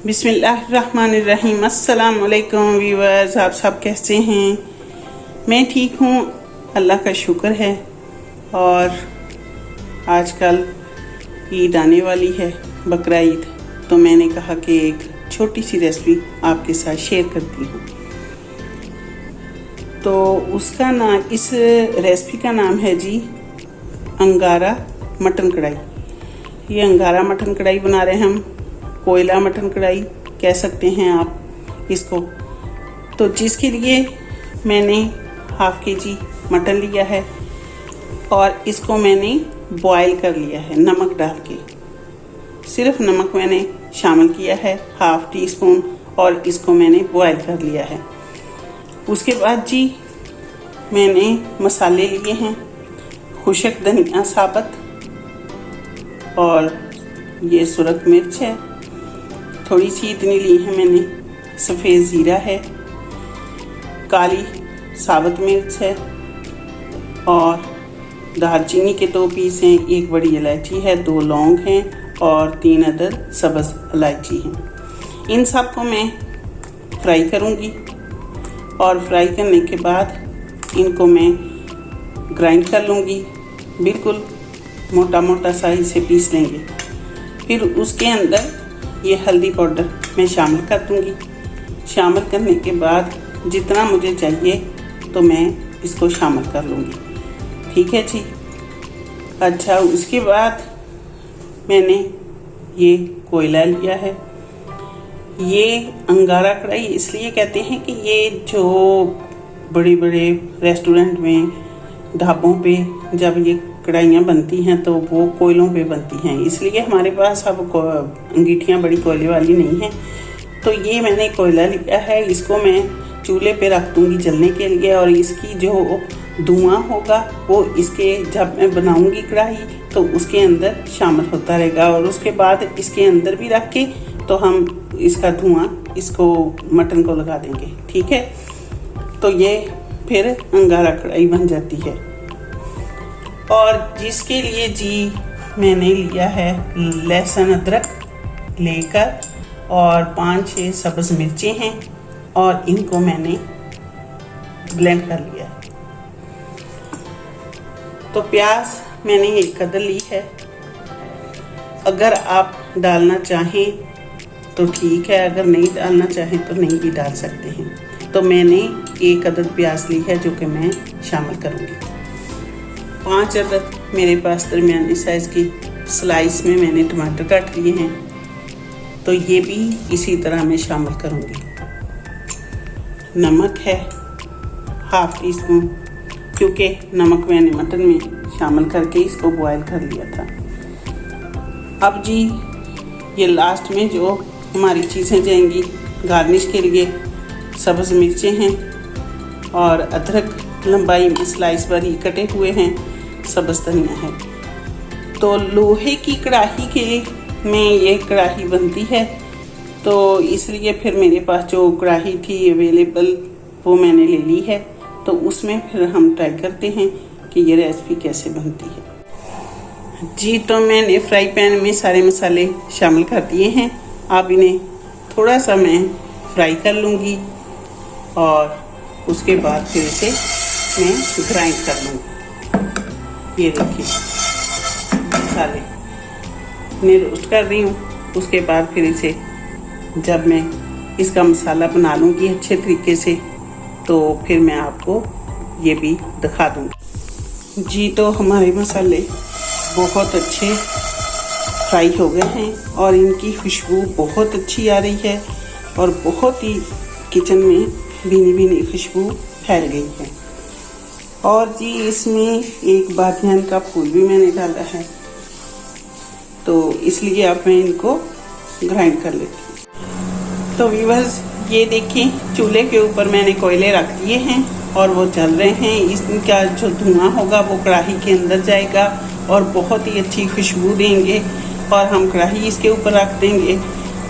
बिस्मिल्लाहिर्रहमानिर्रहीम। अस्सलाम वालेकुम व्यूअर्स, आप सब कैसे हैं? मैं ठीक हूँ, अल्लाह का शुक्र है। और आजकल ईद आने वाली है, बकरा ईद, तो मैंने कहा कि एक छोटी सी रेसिपी आपके साथ शेयर करती हूँ। तो उसका नाम, इस रेसिपी का नाम है जी अंगारा मटन कढ़ाई। ये अंगारा मटन कढ़ाई बना रहे हैं हम, कोयला मटन कढ़ाई कह सकते हैं आप इसको। तो जिसके लिए मैंने हाफ केजी मटन लिया है और इसको मैंने बॉयल कर लिया है नमक डाल के। सिर्फ नमक मैंने शामिल किया है, हाफ टी स्पून, और इसको मैंने बॉयल कर लिया है। उसके बाद जी मैंने मसाले लिए हैं, खुशक धनिया साबुत, और ये सुरख मिर्च है, थोड़ी सी इतनी ली है मैंने, सफ़ेद ज़ीरा है, काली साबुत मिर्च है, और दालचीनी के 2 पीस हैं, 1 बड़ी इलायची है, 2 लौंग हैं और 3 अदद सब्ज़ इलायची हैं। इन सब को मैं फ्राई करूँगी और फ्राई करने के बाद इनको मैं ग्राइंड कर लूँगी, बिल्कुल मोटा मोटा सा इसे पीस लेंगे। फिर उसके अंदर ये हल्दी पाउडर मैं शामिल कर दूँगी। शामिल करने के बाद जितना मुझे चाहिए तो मैं इसको शामिल कर लूँगी, ठीक है जी। अच्छा, उसके बाद मैंने ये कोयला लिया है। ये अंगारा कढ़ाई इसलिए कहते हैं कि ये जो बड़े बड़े रेस्टोरेंट में, ढाबों पे जब ये कढ़ाइयाँ बनती हैं तो वो कोयलों पे बनती हैं, इसलिए हमारे पास अब अंगीठियाँ बड़ी कोयले वाली नहीं हैं। तो ये मैंने कोयला लिया है, इसको मैं चूल्हे पे रख दूँगी जलने के लिए, और इसकी जो धुआं होगा वो इसके, जब मैं बनाऊँगी कढ़ाई तो उसके अंदर शामिल होता रहेगा, और उसके बाद इसके अंदर भी रख के तो हम इसका धुआं इसको मटन को लगा देंगे, ठीक है। तो ये फिर अंगारा कढ़ाई बन जाती है। और जिसके लिए जी मैंने लिया है लहसुन अदरक लेकर, और 5-6 सब्ज़ मिर्चें हैं, और इनको मैंने ब्लेंड कर लिया है। तो प्याज मैंने 1 अदद ली है, अगर आप डालना चाहें तो ठीक है, अगर नहीं डालना चाहें तो नहीं भी डाल सकते हैं। तो मैंने 1 अदद प्याज ली है जो कि मैं शामिल करूँगी। 5 अदद मेरे पास दरमियानी साइज़ की स्लाइस में मैंने टमाटर काट लिए हैं, तो ये भी इसी तरह मैं शामिल करूँगी। नमक है हाफ टी स्पून, क्योंकि नमक मैंने मटन में शामिल करके इसको बॉयल कर लिया था। अब जी ये लास्ट में जो हमारी चीज़ें जाएंगी गार्निश के लिए, सब्ज़ मिर्चें हैं और अदरक लंबाई में स्लाइस वाली कटे हुए हैं, सब्ज़ धनिया है। तो लोहे की कढ़ाई के में ये कढ़ाई बनती है, तो इसलिए फिर मेरे पास जो कढ़ाई थी अवेलेबल वो मैंने ले ली है। तो उसमें फिर हम ट्राई करते हैं कि ये रेसिपी कैसे बनती है जी। तो मैंने फ्राई पैन में सारे मसाले शामिल कर दिए हैं। अब इन्हें थोड़ा सा मैं फ्राई कर लूँगी और उसके बाद फिर इसे मैं ग्राइंड कर लूँगी। ये देखिए मसाले इन्हें रोस्ट कर रही हूँ। उसके बाद फिर इसे जब मैं इसका मसाला बना लूँगी अच्छे तरीके से तो फिर मैं आपको ये भी दिखा दूँगी जी। तो हमारे मसाले बहुत अच्छे फ्राई हो गए हैं और इनकी खुशबू बहुत अच्छी आ रही है, और बहुत ही किचन में भीनी भीनी खुशबू फैल गई है। और जी इसमें 1 बादियान का फूल भी मैंने डाला है, तो इसलिए अब मैं इनको ग्राइंड कर लेती हूँ। तो व्यूअर्स ये देखें, चूल्हे के ऊपर मैंने कोयले रख दिए हैं और वो जल रहे हैं। इसका जो धुआं होगा वो कढ़ाई के अंदर जाएगा और बहुत ही अच्छी खुशबू देंगे, और हम कढ़ाई इसके ऊपर रख देंगे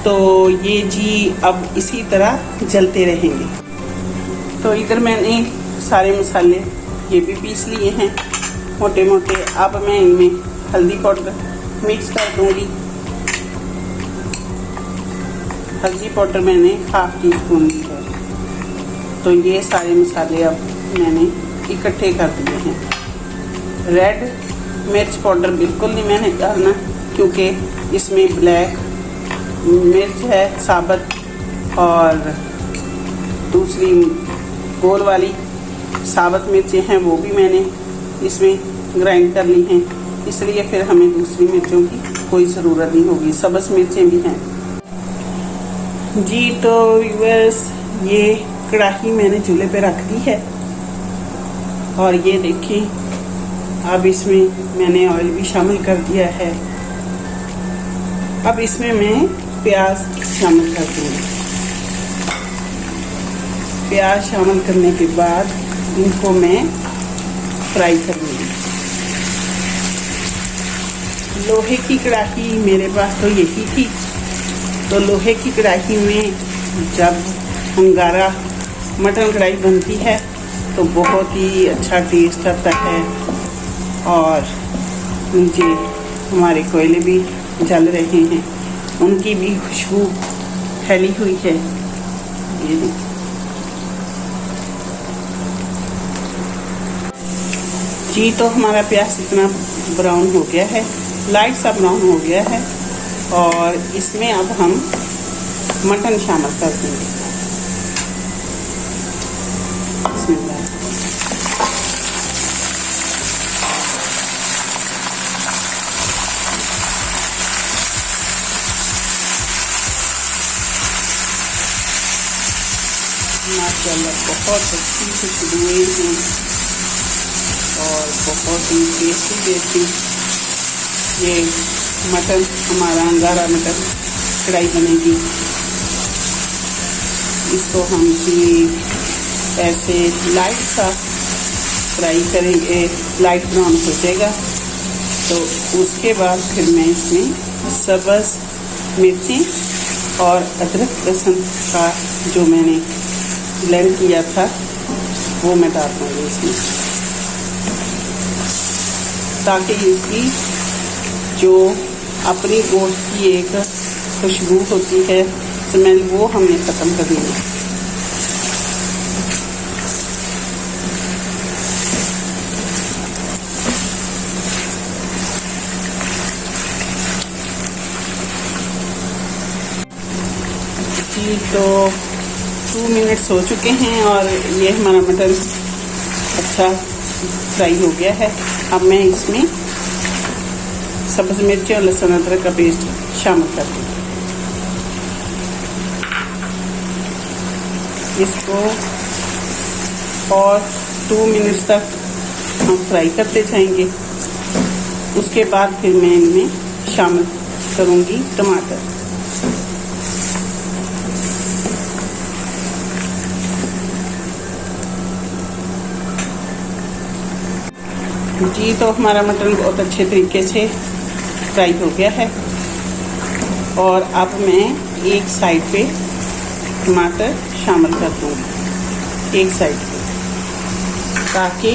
तो ये जी अब इसी तरह जलते रहेंगे। तो इधर मैंने सारे मसाले ये भी पीस लिए हैं मोटे मोटे। अब मैं इनमें हल्दी पाउडर मिक्स कर दूंगी हल्दी पाउडर मैंने हाफ टी स्पून ली है। तो ये सारे मसाले अब मैंने इकट्ठे कर दिए हैं। रेड मिर्च पाउडर बिल्कुल नहीं मैंने डालना, क्योंकि इसमें ब्लैक मिर्च है साबुत और दूसरी गोल वाली साबुत मिर्चें हैं वो भी मैंने इसमें ग्राइंड कर ली हैं, इसलिए फिर हमें दूसरी मिर्चों की कोई ज़रूरत नहीं होगी। सब्ज़ मिर्चें भी हैं जी। तो व्यूअर्स, ये कढ़ाई मैंने चूल्हे पे रख दी है और ये देखिए अब इसमें मैंने ऑयल भी शामिल कर दिया है। अब इसमें मैं प्याज शामिल कर दूँगी। प्याज शामिल करने के बाद इनको मैं फ्राई करूँगी। लोहे की कढ़ाई मेरे पास तो यही थी, तो लोहे की कढ़ाई में जब अंगारा मटन कढ़ाई बनती है तो बहुत ही अच्छा टेस्ट आता है और नीचे हमारे कोयले भी जल रहे हैं, उनकी भी खुशबू फैली हुई है। ये देखिए जी, तो हमारा प्याज इतना ब्राउन हो गया है, लाइट सा ब्राउन हो गया है और इसमें अब हम मटन शामिल कर देंगे। माशाल्लाह बहुत अच्छी खुशबुएं हैं और बहुत ही टेस्टी ये मटन हमारा अंगारा मटन कढ़ाई बनेगी। इसको हम ऐसे लाइट सा फ्राई करेंगे, लाइट ब्राउन हो जाएगा तो उसके बाद फिर मैं इसमें सब्ज़ मिर्ची और अदरक लहसुन का जो मैंने ब्लेंड किया था वो मैं डाल दूँगी इसमें, ताकि इसकी जो अपनी गोश्त की एक खुशबू होती है स्मेल वो हमने ख़त्म कर दी है। तो 2 मिनट्स हो चुके हैं और ये हमारा मटन अच्छा फ्राई हो गया है। अब मैं इसमें सब्ज़ मिर्ची और लहसुन अदरक का पेस्ट शामिल कर दूँ। इसको और 2 मिनट्स तक हम फ्राई करते जाएंगे। उसके बाद फिर मैं इनमें शामिल करूँगी टमाटर। जी, तो हमारा मटन बहुत अच्छे तरीके से फ्राई हो गया है और अब मैं एक साइड पे टमाटर शामिल कर दूँगी, एक साइड पे, ताकि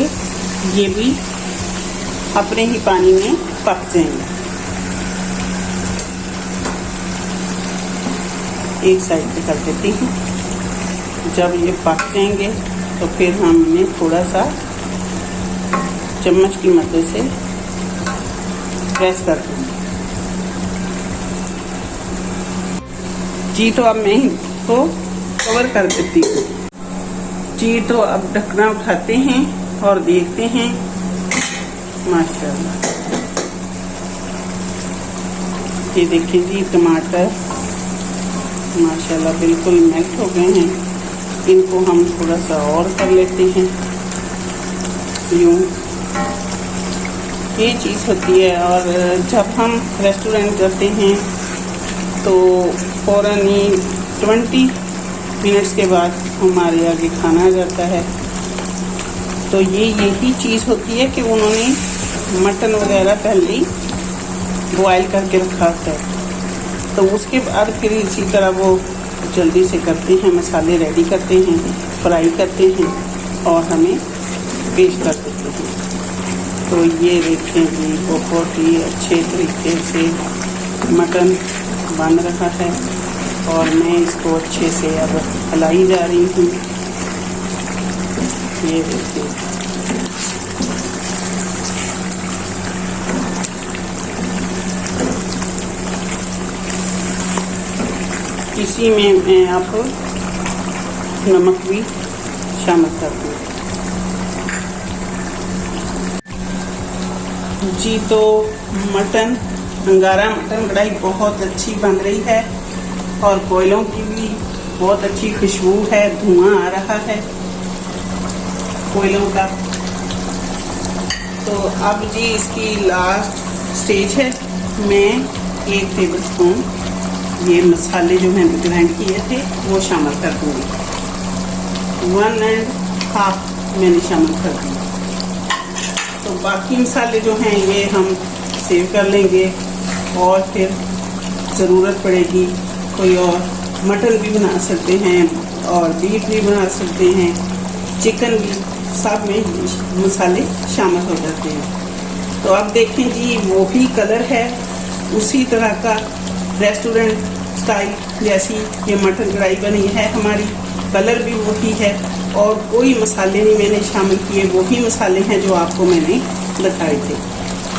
ये भी अपने ही पानी में पक जाएंगे। एक साइड पे कर देती हूँ। जब ये पक जाएंगे तो फिर हम इन्हें थोड़ा सा चम्मच की मदद से प्रेस कर दूँगी। जी, तो अब मैं इसको कवर कर देती हूँ। जी, तो अब ढकना उठाते हैं और देखते हैं। माशाल्लाह, ये देखिए जी, टमाटर माशाल्लाह बिल्कुल मेल्ट हो गए हैं। इनको हम थोड़ा सा और कर लेते हैं। यूँ ये चीज़ होती है। और जब हम रेस्टोरेंट जाते हैं तो फ़ौरन ही 20 मिनट्स के बाद हमारे आगे खाना आ जाता है। तो ये यही चीज़ होती है कि उन्होंने मटन वगैरह पहले ही बॉयल करके रखा होता है, तो उसके बाद फिर इसी तरह वो जल्दी से करते हैं, मसाले रेडी करते हैं, फ्राई करते हैं और हमें पेश कर देते हैं। तो ये देखें कि बहुत ही अच्छे तरीके से मटन बन रहा है और मैं इसको अच्छे से अब हिलाई जा रही हूँ। ये देखिए, इसी में मैं अब नमक भी शामिल कर दूँ। जी तो मटन अंगारा मटन कढ़ाई बहुत अच्छी बन रही है और कोयलों की भी बहुत अच्छी खुशबू है, धुआं आ रहा है कोयलों का। तो अब जी इसकी लास्ट स्टेज है, मैं 1 टेबल स्पून ये मसाले जो मैंने ग्राइंड किए थे वो शामिल कर दूँगी। 1.5 मैंने शामिल कर दिए। तो बाकी मसाले जो हैं ये हम सेव कर लेंगे और फिर ज़रूरत पड़ेगी कोई और मटन भी बना सकते हैं और बीफ भी बना सकते हैं, चिकन भी, सब में मसाले शामिल हो जाते हैं। तो अब देखें जी, वो भी कलर है उसी तरह का रेस्टोरेंट स्टाइल जैसी ये मटन कढ़ाई बनी है हमारी, कलर भी वही है और कोई मसाले नहीं मैंने शामिल किए, वही मसाले हैं जो आपको मैंने बताए थे।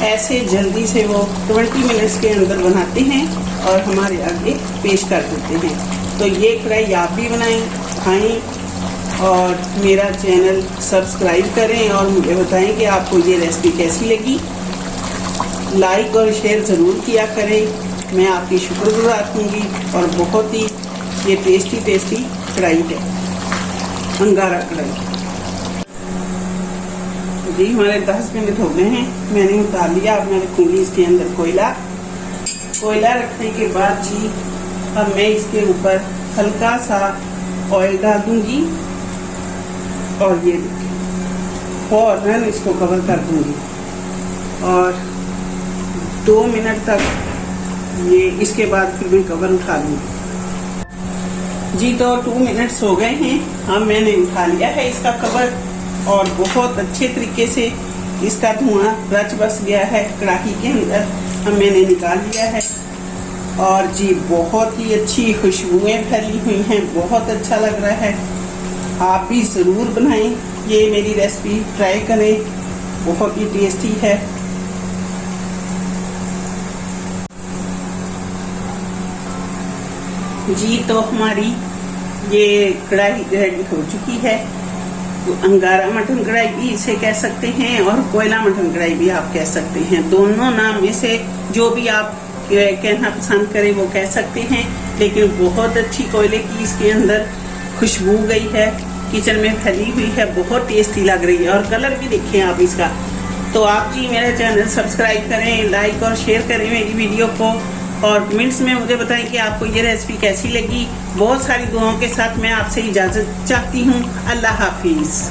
ऐसे जल्दी से वो 20 मिनट्स के अंदर बनाते हैं और हमारे आगे पेश कर देते हैं। तो ये कढ़ाई आप भी बनाएं, खाएं और मेरा चैनल सब्सक्राइब करें और मुझे बताएं कि आपको ये रेसिपी कैसी लगी। लाइक और शेयर ज़रूर किया करें, मैं आपकी शुक्रगुजार होंगी। और बहुत ही ये टेस्टी कढ़ाई है, अंगारा कढ़ाई। जी हमारे 10 मिनट हो गए हैं, मैंने उतार लिया। अब मैं रखूँगी इसके अंदर कोयला रखने के बाद जी अब मैं इसके ऊपर हल्का सा ऑयल डाल दूंगी और ये फौरन इसको कवर कर दूंगी और 2 मिनट तक ये, इसके बाद फिर मैं कवर उठा लूँगी। जी तो 2 मिनट्स हो गए हैं, अब मैंने उठा लिया है इसका कवर और बहुत अच्छे तरीके से इसका धुआं रच बस गया है कढ़ाई के अंदर। अब मैंने निकाल लिया है और जी बहुत ही अच्छी खुशबुएं फैली हुई हैं, बहुत अच्छा लग रहा है। आप भी ज़रूर बनाएं, ये मेरी रेसिपी ट्राई करें, बहुत ही टेस्टी है। जी तो हमारी ये कढ़ाई रेडी हो चुकी है। तो अंगारा मटन कढ़ाई भी इसे कह सकते हैं और कोयला मटन कढ़ाई भी आप कह सकते हैं। दोनों नाम में से जो भी आप कहना पसंद करें वो कह सकते हैं, लेकिन बहुत अच्छी कोयले की इसके अंदर खुशबू गई है, किचन में फैली हुई है, बहुत टेस्टी लग रही है और कलर भी देखें आप इसका। तो आप जी मेरा चैनल सब्सक्राइब करें, लाइक और शेयर करें मेरी वीडियो को और कमेंट्स में मुझे बताएं कि आपको ये रेसिपी कैसी लगी। बहुत सारी दुआओं के साथ मैं आपसे इजाज़त चाहती हूँ। अल्लाह हाफिज़।